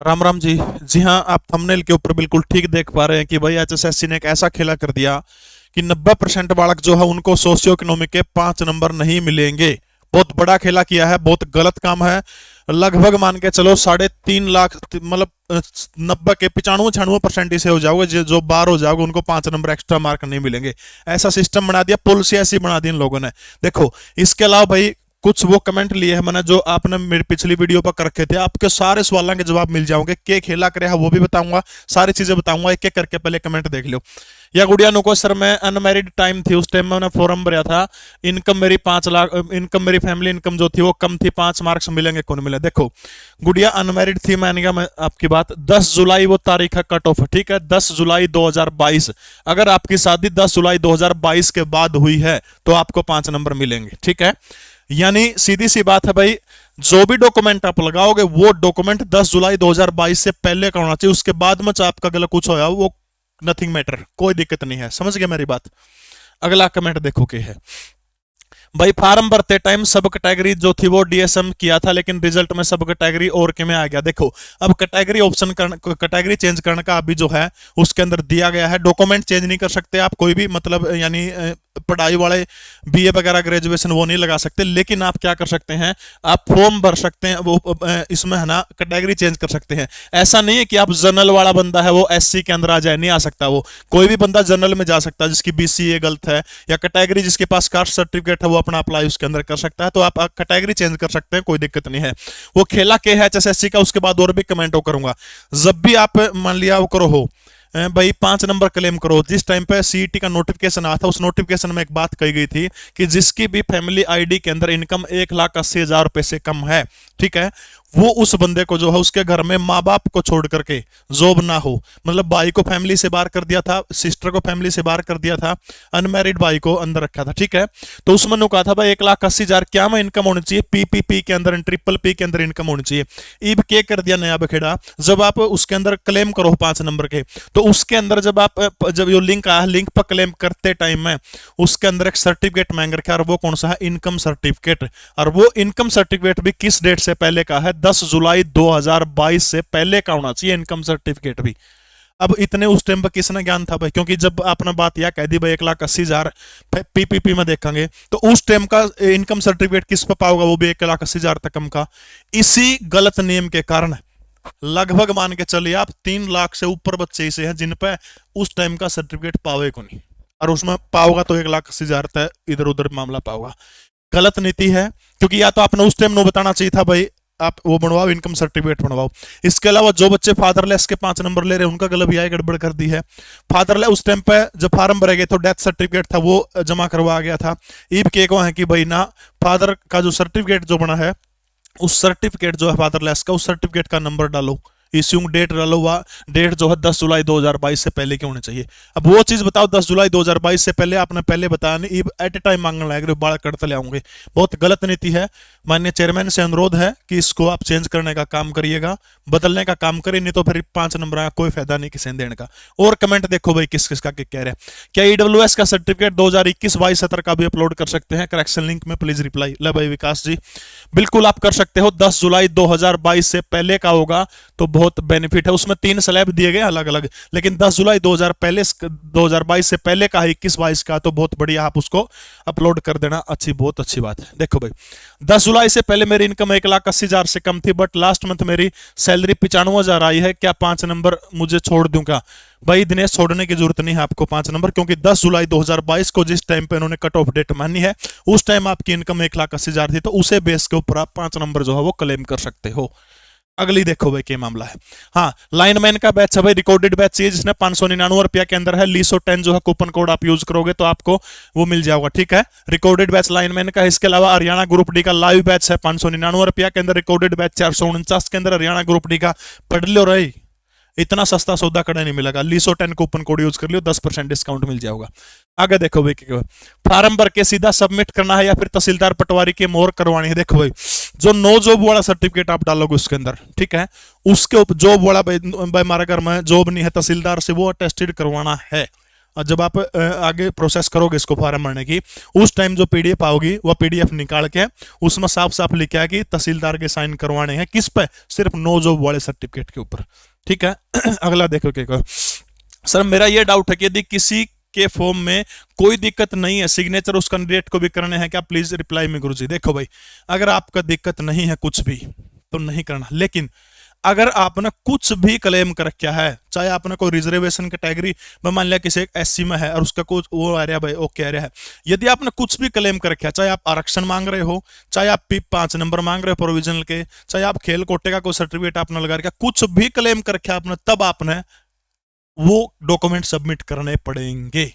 राम राम जी। जी हाँ, आप थंबनेल के ऊपर बिल्कुल ठीक देख पा रहे हैं कि भाई एचएसएससी ने एक ऐसा खेला कर दिया कि 90% बालक जो है उनको सोशियो इकोनॉमिक के 5 नंबर नहीं मिलेंगे। बहुत बड़ा खेला किया है, बहुत गलत काम है। लगभग मान के चलो 3.5 लाख, मतलब 90 के 95-96% से हो जाओगे, जो बार हो जाओगे उनको 5 नंबर एक्स्ट्रा मार्क नहीं मिलेंगे। ऐसा सिस्टम बना दिया, पॉलिसी ऐसी बना दी इन लोगों ने। देखो, इसके अलावा भाई कुछ वो कमेंट लिए हैं मैंने जो आपने मेरी पिछली वीडियो पर कर रखे थे, आपके सारे सवालों के जवाब मिल जाओगे। के खेला करे है वो भी बताऊंगा, सारी चीजें बताऊंगा, एक एक करके पहले कमेंट देख लो। या गुड़िया नुको सर, मैं अनमैरिड टाइम थी, उस टाइम मैंने फॉर्म भरा था, इनकम मेरी 5 लाख, इनकम मेरी फैमिली इनकम जो थी वो कम थी, 5 मार्क्स मिलेंगे, कौन मिले। देखो गुड़िया अनमैरिड थी, मैंने कहा मैं आपकी बात 10 जुलाई वो तारीख है कट ऑफ, ठीक है, 10 जुलाई 2022। अगर आपकी शादी 10 जुलाई 2022 के बाद हुई है तो आपको 5 नंबर मिलेंगे, ठीक है। यानी सीधी सी बात है भाई, जो भी डॉक्यूमेंट आप लगाओगे वो डॉक्यूमेंट 10 जुलाई 2022 से पहले का होना चाहिए। उसके बाद में चाहे आपका गलत कुछ होया वो नथिंग मैटर, कोई दिक्कत नहीं है। समझ गए मेरी बात। अगला कमेंट देखो क्या है भाई। फार्म भरते टाइम सब कैटेगरी जो थी वो डीएसएम किया था, लेकिन रिजल्ट में सब कैटेगरी और के में आ गया। देखो, अब कैटेगरी ऑप्शन कैटेगरी चेंज करने का अभी जो है उसके अंदर दिया गया है। डॉक्यूमेंट चेंज नहीं कर सकते आप कोई भी, मतलब यानी पढ़ाई वाले बीए वगैरह ग्रेजुएशन वो नहीं लगा सकते, लेकिन आप क्या कर सकते हैं, आप फॉर्म भर सकते हैं, वो इसमें है ना कैटेगरी चेंज कर सकते हैं। ऐसा नहीं है कि आप जनरल वाला बंदा है वो एससी के अंदर आ जाए, नहीं आ सकता। वो कोई भी बंदा जनरल में जा सकता है जिसकी बीसीए गलत है, या कैटेगरी जिसके पास कास्ट सर्टिफिकेट है वो अपना अप्लाई उसके अंदर कर सकता है। तो आप कैटेगरी चेंज कर सकते हैं, कोई दिक्कत नहीं है। वो खेला के है एचएसएससी का, उसके बाद और भी कमेंट करूंगा। जब भी आप मान लिया वो करो हो भाई 5 नंबर क्लेम करो, जिस टाइम पे सीईटी का नोटिफिकेशन आया था उस नोटिफिकेशन में एक बात कही गई थी कि जिसकी भी फैमिली आईडी के अंदर इनकम 1,80,000 रुपए से कम है, ठीक है, वो उस बंदे को जो है उसके घर में माँ बाप को छोड़ करके जॉब ना हो, मतलब भाई को फैमिली से बाहर कर दिया था, सिस्टर को फैमिली से बाहर कर दिया था, अनमैरिड भाई को अंदर रखा था, ठीक है। तो उसमें ने कहा था भाई 1,80,000 क्या में इनकम होनी चाहिए, पीपीपी के अंदर, ट्रिपल पी के अंदर इनकम होनी चाहिए। ईब के कर दिया नया बखेड़ा, जब आप उसके अंदर क्लेम करो 5 नंबर के, तो उसके अंदर जब ये लिंक आया, लिंक पर क्लेम करते टाइम में उसके अंदर एक सर्टिफिकेट मांग रखा है, और वो कौन सा है, इनकम सर्टिफिकेट। और वो इनकम सर्टिफिकेट भी किस डेट से पहले का है, 10 जुलाई 2022 से पहले का होना चाहिए इनकम सर्टिफिकेट भी। अब इतने उस टाइम पर किसने ज्ञान था भाई, क्योंकि जब आपने बात यह कह दी भाई 1,80,000 पीपीपी में देखेंगे तो उस टाइम का इनकम सर्टिफिकेट किस पर पाओगे, वो भी 1,80,000 तक कम का। इसी गलत नियम के कारण लगभग मान के चलिए आप 3 लाख से ऊपर बच्चे ऐसे हैं जिन पे उस टाइम का सर्टिफिकेट पावे को नहीं, और उसमें पाओगा तो 1,80,000 तक इधर उधर मामला पाओगा। गलत नीति है, क्योंकि या तो आपने उस टाइम नो बताना चाहिए था भाई आप वो बनवाओ, इनकम सर्टिफिकेट बनवाओ। इसके अलावा जो बच्चे फादरलेस के 5 नंबर ले रहे हैं उनका गलत भी गड़बड़ कर दी है। फादरलेस उस टाइम पे जब फार्म भरे गए तो डेथ सर्टिफिकेट था वो जमा करवा गया था। ईब के को है कि भाई ना, फादर का जो सर्टिफिकेट जो बना है उस सर्टिफिकेट जो है फादरलेस का, उस सर्टिफिकेट का नंबर डालो, इश्यूइंग डेट डालो, हुआ डेट जो है 10 जुलाई 2022 से पहले की होनी चाहिए। अब वो चीज बताओ 10 जुलाई 2022 से पहले आपने पहले बताया नहीं, एट ए टाइम मांगने लगे बाढ़ करते ले आऊंगे। बहुत गलत नीति है। माननीय चेयरमैन से अनुरोध है कि इसको आप चेंज करने का काम करिएगा, बदलने का काम करिए, नहीं तो फिर 5 नंबर का कोई फायदा नहीं किसी देने का। और कमेंट देखो भाई किस किस का कह रहे हैं। क्या ईडब्ल्यूएस का सर्टिफिकेट 2021-22-17 का भी अपलोड कर सकते हैं, करेक्शन लिंक में प्लीज रिप्लाई। ले भाई विकास जी, बिल्कुल आप कर सकते हो। 10 जुलाई 2022 से पहले का होगा तो बहुत बेनिफिट है। उसमें 3 स्लैब दिए गए अलग अलग, लेकिन 10 जुलाई 2022 से पहले का 21-22 का तो बहुत बढ़िया, आप उसको अपलोड कर देना, अच्छी, बहुत अच्छी बात है। देखो भाई 10 जुलाई से पहले मेरी इनकम 1,80,000 से कम थी, बट लास्ट मंथ मेरी सैलरी 95,000 आई है, क्या 5 नंबर मुझे छोड़ दूं क्या? भाई दिनेश, छोड़ने की जरूरत नहीं है आपको 5 नंबर, क्योंकि 10 जुलाई 2022 को जिस टाइम पे इन्होंने कट ऑफ डेट मानी है उस टाइम आपकी इनकम 1,80,000 थी, तो उसे बेस के ऊपर आप 5 नंबर जो है वो क्लेम कर सकते हो। अगली देखो भाई क्या मामला है। हाँ, लाइनमैन का बैच है भाई, रिकॉर्डेड बैच चाहिए जिसने 599 रुपया के अंदर है, लीसो 10 जो है कूपन कोड आप यूज करोगे तो आपको वो मिल जाएगा, ठीक है। रिकॉर्डेड बैच लाइनमैन का। इसके अलावा हरियाणा ग्रुप डी का लाइव बैच है 599 रुपया के अंदर, रिकॉर्डेड बैच 449 के अंदर हरियाणा ग्रुप डी का। पढ़ लो रही, इतना सस्ता सौदा कड़ा नहीं मिलेगा। लीसो 10 कूपन कोड यूज कर लियो, 10% डिस्काउंट मिल जाएगा। आगे देखो भाई, फार्म भर के सीधा सबमिट करना है या फिर तहसीलदार पटवारी की मोहर करवानी है। देखो भाई, जो नो जॉब वाला सर्टिफिकेट आप डालोगे उसके अंदर, ठीक है, उसके ऊपर जॉब वाला भाई हमारे घर में जॉब नहीं है, तहसीलदार से वो अटेस्टेड करवाना है। और जब आप आगे प्रोसेस करोगे इसको फॉर्म भरने की, उस टाइम जो पीडीएफ आओगी वह पीडीएफ निकाल के उसमें साफ साफ लिखा है कि तहसीलदार के साइन करवाने हैं। किस पे? सिर्फ नो जॉब वाले सर्टिफिकेट के ऊपर। ठीक है। अगला देखो क्या सर, मेरा ये डाउट है कि यदि किसी के फॉर्म में कोई दिक्कत नहीं है, सिग्नेचर उस कैंडिडेट को भी करने हैं क्या, प्लीज रिप्लाई में गुरुजी। देखो भाई, अगर आपका दिक्कत नहीं है कुछ भी तो नहीं करना, लेकिन अगर आपने कुछ भी क्लेम कर रखा है, चाहे आपने कोई रिजर्वेशन कैटेगरी में मान लिया किसी एससी में है और उसका कुछ वो आ रहा है भाई, ओके आ रहा है, यदि आपने कुछ भी क्लेम कर रखा है, चाहे आप आरक्षण मांग रहे हो, चाहे आप PIP 5 नंबर मांग रहे हो प्रोविजनल के, चाहे आप खेल कोटे का कोई सर्टिफिकेट आपने लगा रखा, कुछ भी क्लेम कर रखा आपने, तब आपने वो डॉक्यूमेंट सबमिट करने पड़ेंगे।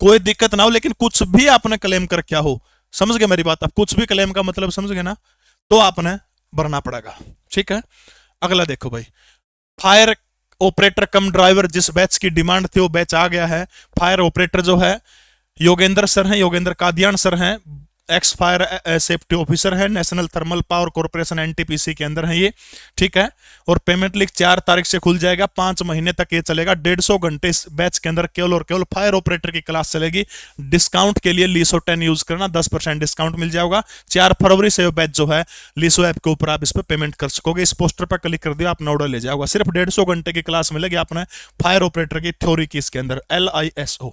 कोई दिक्कत ना हो, लेकिन कुछ भी आपने क्लेम कर क्या हो, समझ गए मेरी बात? आप कुछ भी क्लेम का मतलब समझ गए ना, तो आपने भरना पड़ेगा। ठीक है। अगला देखो भाई, फायर ऑपरेटर कम ड्राइवर, जिस बैच की डिमांड थी वो बैच आ गया है। फायर ऑपरेटर जो है योगेंद्र सर हैं, योगेंद्र कादियान सर हैं, एक्स फायर सेफ्टी ऑफिसर है, national thermal power corporation NTPC के अंदर है ये। ठीक है। और पेमेंट लिंक 4 तारीख से खुल जाएगा, 5 महीने तक ये चलेगा। 150 घंटे इस बैच के अंदर केवल और केवल फायर ऑपरेटर की क्लास चलेगी। डिस्काउंट के लिए लीसो 10 यूज करना, 10% डिस्काउंट मिल जाएगा। 4 फरवरी से बैच जो है लीसो ऐप के ऊपर आप इस पर पेमेंट कर सकोगे। इस पोस्टर पर क्लिक कर दिया, आप ऑर्डर ले जाओगे। सिर्फ 150 घंटे की क्लास मिलेगी आपने फायर ऑपरेटर की थ्योरी की इसके अंदर, LISO।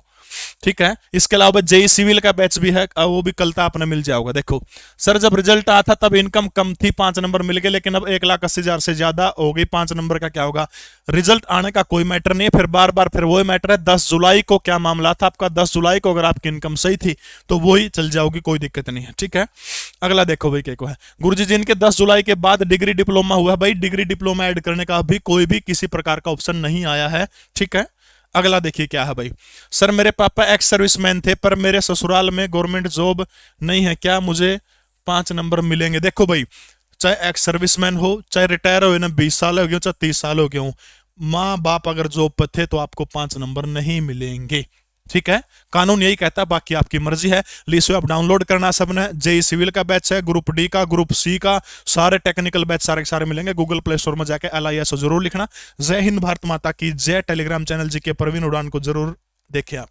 ठीक है। इसके अलावा JEE सिविल का बैच भी है, वो भी कल तक आपने मिल जाएगा। देखो सर, जब रिजल्ट आया था तब इनकम कम थी, 5 नंबर मिल गए, लेकिन अब 1,80,000 से ज्यादा हो गई। 5 नंबर का क्या होगा? रिजल्ट आने का कोई मैटर नहीं, फिर बार बार फिर वही मैटर है। 10 जुलाई को क्या मामला था आपका? 10 जुलाई को अगर आपकी इनकम सही थी तो वही चल जाओगी, कोई दिक्कत नहीं है। ठीक है। अगला देखो भाई, क्या है गुरुजी, जिनके 10 जुलाई के बाद डिग्री डिप्लोमा हुआ, भाई डिग्री डिप्लोमा ऐड करने का अभी कोई भी किसी प्रकार का ऑप्शन नहीं आया है। ठीक है। अगला देखिए क्या है भाई, सर मेरे पापा एक्स सर्विसमैन थे पर मेरे ससुराल में गवर्नमेंट जॉब नहीं है, क्या मुझे 5 नंबर मिलेंगे? देखो भाई, चाहे एक्स सर्विसमैन हो, चाहे रिटायर हो ना, 20 साल हो गए, चाहे 30 साल हो गए हो, माँ बाप अगर जॉब पर थे तो आपको 5 नंबर नहीं मिलेंगे। ठीक है। कानून यही कहता है, बाकी आपकी मर्जी है। लीसो आप डाउनलोड करना सबने। JEE सिविल का बैच है, ग्रुप D का, ग्रुप C का, सारे टेक्निकल बैच सारे के सारे मिलेंगे। गूगल प्ले स्टोर में जाके LISO जरूर लिखना। जय हिंद, भारत माता की जय। टेलीग्राम चैनल GK प्रवीण उड़ान को जरूर देखें आप।